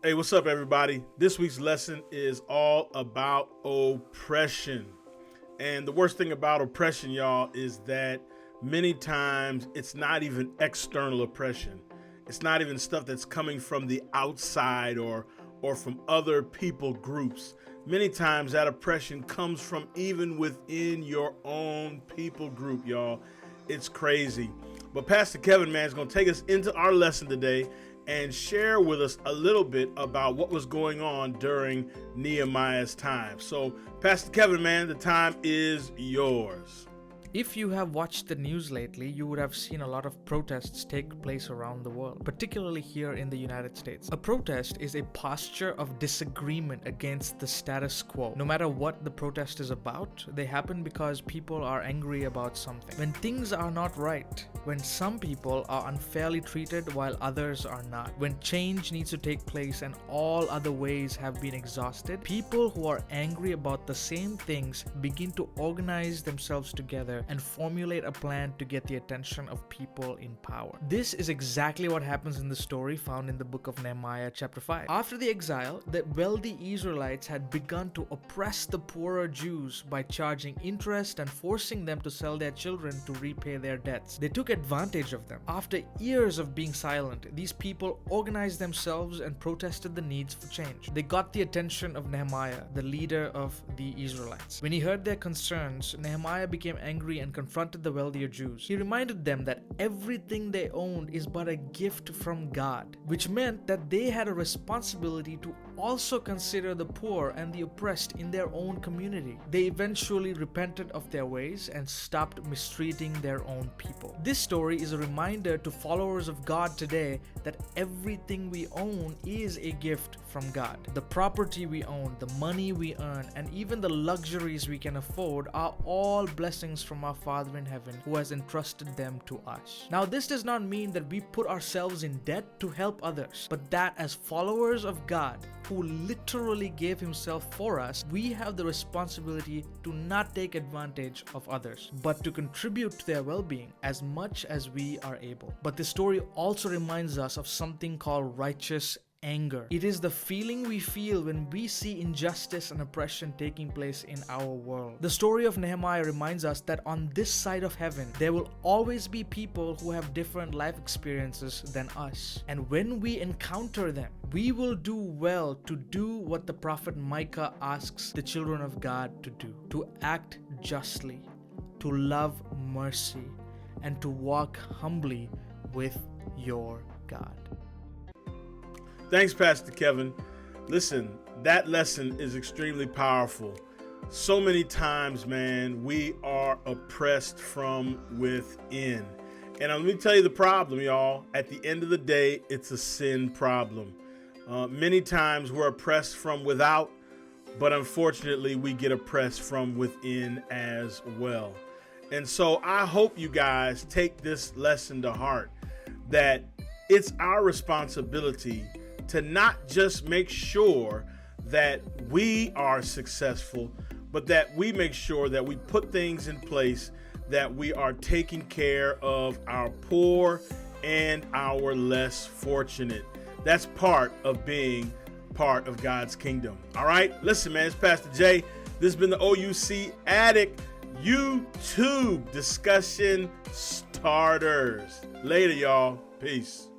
Hey, what's up, everybody? This week's lesson is all about oppression. And the worst thing about oppression, y'all, is that many times it's not even external oppression. It's not even stuff that's coming from the outside or from other people groups. Many times that oppression comes from even within your own people group, y'all. It's crazy. But Pastor Kevin, man, is going to take us into our lesson today and share with us a little bit about what was going on during Nehemiah's time. So, Pastor Kevin, man, the time is yours. If you have watched the news lately, you would have seen a lot of protests take place around the world, particularly here in the United States. A protest is a posture of disagreement against the status quo. No matter what the protest is about, they happen because people are angry about something. When things are not right, when some people are unfairly treated while others are not, when change needs to take place and all other ways have been exhausted, people who are angry about the same things begin to organize themselves together and formulate a plan to get the attention of people in power. This is exactly what happens in the story found in the book of Nehemiah chapter 5. After the exile, the wealthy Israelites had begun to oppress the poorer Jews by charging interest and forcing them to sell their children to repay their debts. They took advantage of them. After years of being silent, these people organized themselves and protested the needs for change. They got the attention of Nehemiah, the leader of the Israelites. When he heard their concerns, Nehemiah became angry and confronted the wealthier Jews. He reminded them that everything they owned is but a gift from God, which meant that they had a responsibility to also consider the poor and the oppressed in their own community. They eventually repented of their ways and stopped mistreating their own people. This story is a reminder to followers of God today that everything we own is a gift from God. The property we own, the money we earn, and even the luxuries we can afford are all blessings from our Father in heaven who has entrusted them to us. Now, this does not mean that we put ourselves in debt to help others, but that as followers of God, who literally gave himself for us, we have the responsibility to not take advantage of others, but to contribute to their well-being as much as we are able. But this story also reminds us of something called righteous anger. It is the feeling we feel when we see injustice and oppression taking place in our world. The story of Nehemiah reminds us that on this side of heaven, there will always be people who have different life experiences than us. And when we encounter them, we will do well to do what the prophet Micah asks the children of God to do: to act justly, to love mercy, and to walk humbly with your God. Thanks, Pastor Kevin. Listen, that lesson is extremely powerful. So many times, man, we are oppressed from within. And let me tell you the problem, y'all. At the end of the day, it's a sin problem. Many times we're oppressed from without, but unfortunately we get oppressed from within as well. And so I hope you guys take this lesson to heart, that it's our responsibility to not just make sure that we are successful, but that we make sure that we put things in place, that we are taking care of our poor and our less fortunate. That's part of being part of God's kingdom. All right, listen, man, it's Pastor Jay. This has been the OUC Addict YouTube discussion starters. Later, y'all. Peace.